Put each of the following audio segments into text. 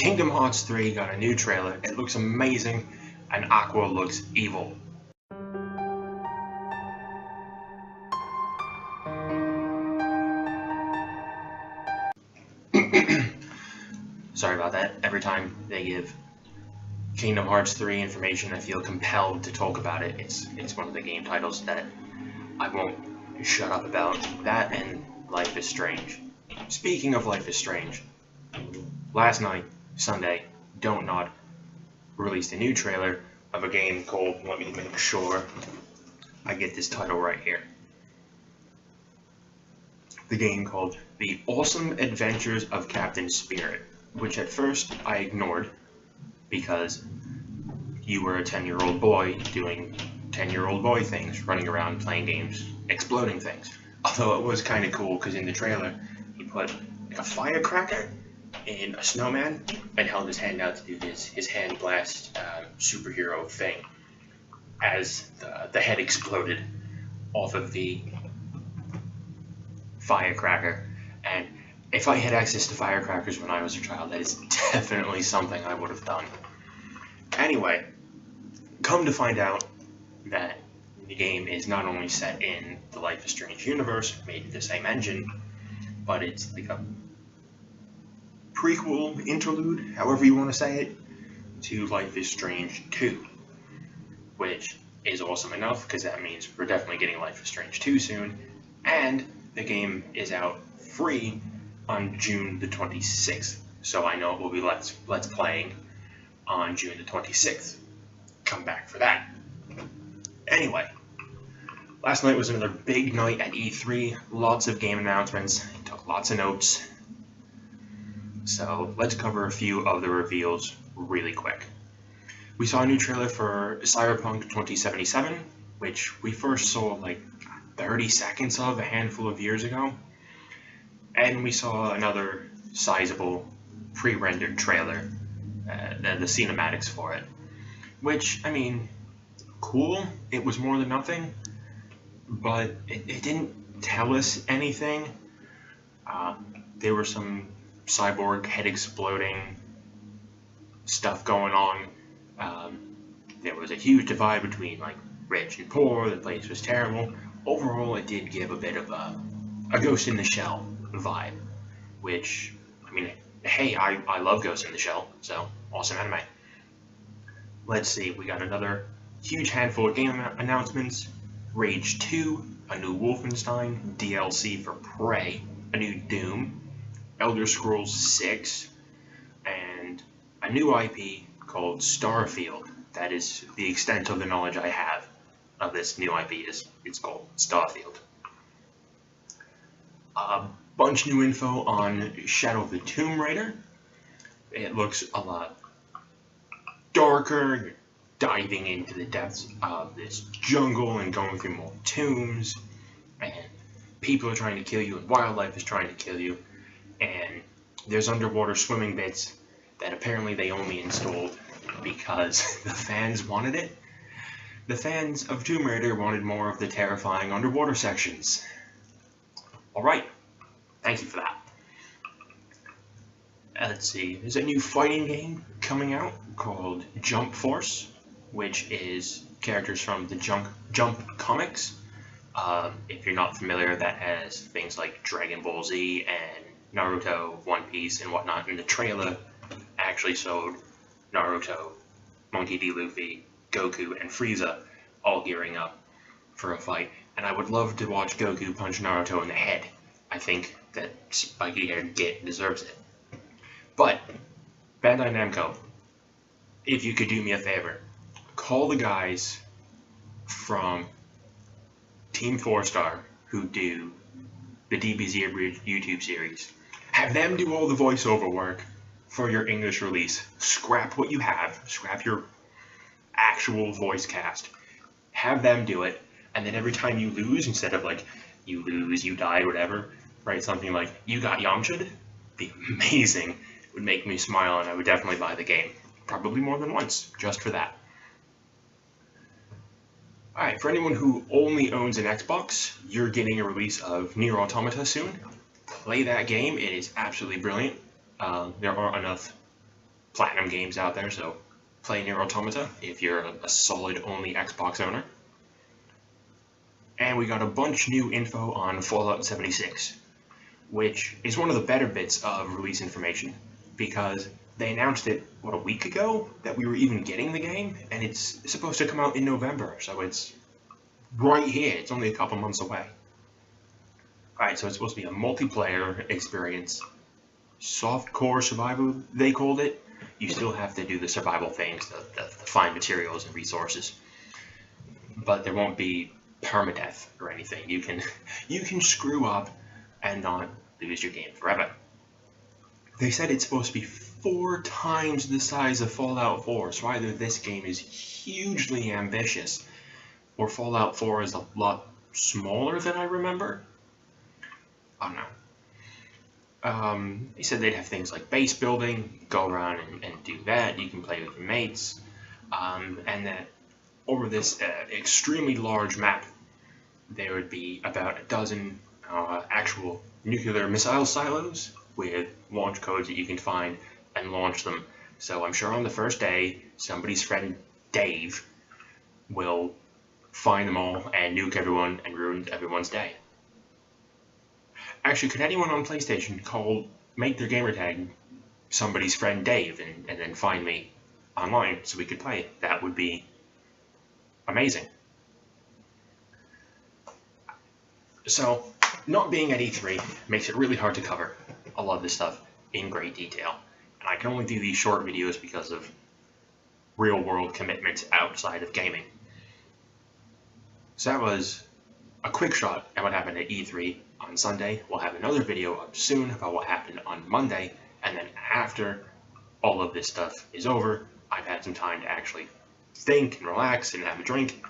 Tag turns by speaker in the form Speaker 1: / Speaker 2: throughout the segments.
Speaker 1: Kingdom Hearts 3 got a new trailer. It looks amazing, and Aqua looks evil. Sorry about that. Every time they give Kingdom Hearts 3 information, I feel compelled to talk about it. It's one of the game titles that I won't shut up about. That and Life is Strange. Speaking of Life is Strange, last night, Sunday, Dontnod released a new trailer of a game called, let me make sure I get this title right here. The game called The Awesome Adventures of Captain Spirit, which at first I ignored because you were a 10-year-old boy doing 10-year-old boy things, running around playing games, exploding things. Although it was kind of cool because in the trailer he put like a firecracker in a snowman and held his hand out to do his hand blast superhero thing as the head exploded off of the firecracker. And if I had access to firecrackers when I was a child, that is definitely something I would have done. Anyway, come to find out that the game is not only set in the Life is Strange universe, made with the same engine, but it's like a prequel, interlude, however you want to say it, to Life is Strange 2, which is awesome enough because that means we're definitely getting Life is Strange 2 soon, and the game is out free on June the 26th, so I know it will be Let's Playing on June the 26th. Come back for that. Anyway, last night was another big night at E3, lots of game announcements, took lots of notes. So let's cover a few of the reveals really quick. We saw a new trailer for Cyberpunk 2077, which we first saw like 30 seconds of a handful of years ago. And we saw another sizable pre-rendered trailer, the cinematics for it. Which, I mean, cool, it was more than nothing, but it didn't tell us anything. There were some cyborg head exploding stuff going on. There was a huge divide between like rich and poor. The place was terrible. Overall, it did give a bit of a Ghost in the Shell vibe, which, I mean, hey, I love Ghost in the Shell, so awesome anime. Let's see, we got another huge handful of game announcements. Rage 2, a new Wolfenstein, DLC for Prey, a new Doom, Elder Scrolls 6, and a new IP called Starfield. That is the extent of the knowledge I have of this new IP. It's called Starfield. A bunch new info on Shadow of the Tomb Raider. It looks a lot darker. You're diving into the depths of this jungle and going through more tombs, and people are trying to kill you and wildlife is trying to kill you, and there's underwater swimming bits that apparently they only installed because the fans wanted it. The fans of Tomb Raider wanted more of the terrifying underwater sections. Alright, thank you for that. Let's see, there's a new fighting game coming out called Jump Force, which is characters from the Jump comics. If you're not familiar, that has things like Dragon Ball Z and Naruto, One Piece, and whatnot. And the trailer actually showed Naruto, Monkey D. Luffy, Goku, and Frieza all gearing up for a fight. And I would love to watch Goku punch Naruto in the head. I think that spiky-haired git deserves it. But, Bandai Namco, if you could do me a favor, call the guys from Team 4-Star who do the DBZ Abridged YouTube series. Have them do all the voiceover work for your English release. Scrap what you have. Scrap your actual voice cast. Have them do it, and then every time you lose, instead of like, you lose, you die, whatever, write something like, you got Yamcha'd. Be amazing. It would make me smile, and I would definitely buy the game. Probably more than once, just for that. Alright, for anyone who only owns an Xbox, you're getting a release of Nier Automata soon. Play that game, it is absolutely brilliant. There are enough Platinum games out there, so play Nier Automata if you're a solid only Xbox owner. And we got a bunch new info on Fallout 76, which is one of the better bits of release information, because they announced it, a week ago, that we were even getting the game, and it's supposed to come out in November, so it's right here. It's only a couple months away. Alright, so it's supposed to be a multiplayer experience. Softcore survival, they called it. You still have to do the survival things, the find materials and resources. But there won't be permadeath or anything. You can screw up and not lose your game forever. They said it's supposed to be 4 times the size of Fallout 4, so either this game is hugely ambitious, or Fallout 4 is a lot smaller than I remember. I don't know. They said they'd have things like base building, go around and do that. You can play with your mates, and that over this extremely large map, there would be about a dozen actual nuclear missile silos with launch codes that you can find and launch them. So I'm sure on the first day, somebody's friend Dave will find them all and nuke everyone and ruin everyone's day. Actually, could anyone on PlayStation make their gamertag somebody's friend Dave and then find me online so we could play it? That would be amazing. So, not being at E3 makes it really hard to cover a lot of this stuff in great detail. And I can only do these short videos because of real-world commitments outside of gaming. So that was a quick shot at what happened at E3 on Sunday. We'll have another video up soon about what happened on Monday, and then after all of this stuff is over, I've had some time to actually think and relax and have a drink.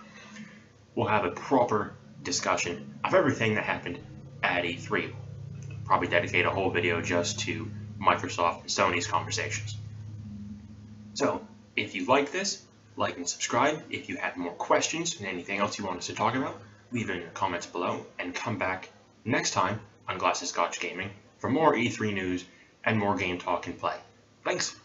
Speaker 1: We'll have a proper discussion of everything that happened at E3. Probably dedicate a whole video just to Microsoft and Sony's conversations. So, if you like this, like and subscribe. If you have more questions and anything else you want us to talk about, leave it in the comments below, and come back next time on Glass of Scotch Gaming for more E3 news and more game talk and play. Thanks!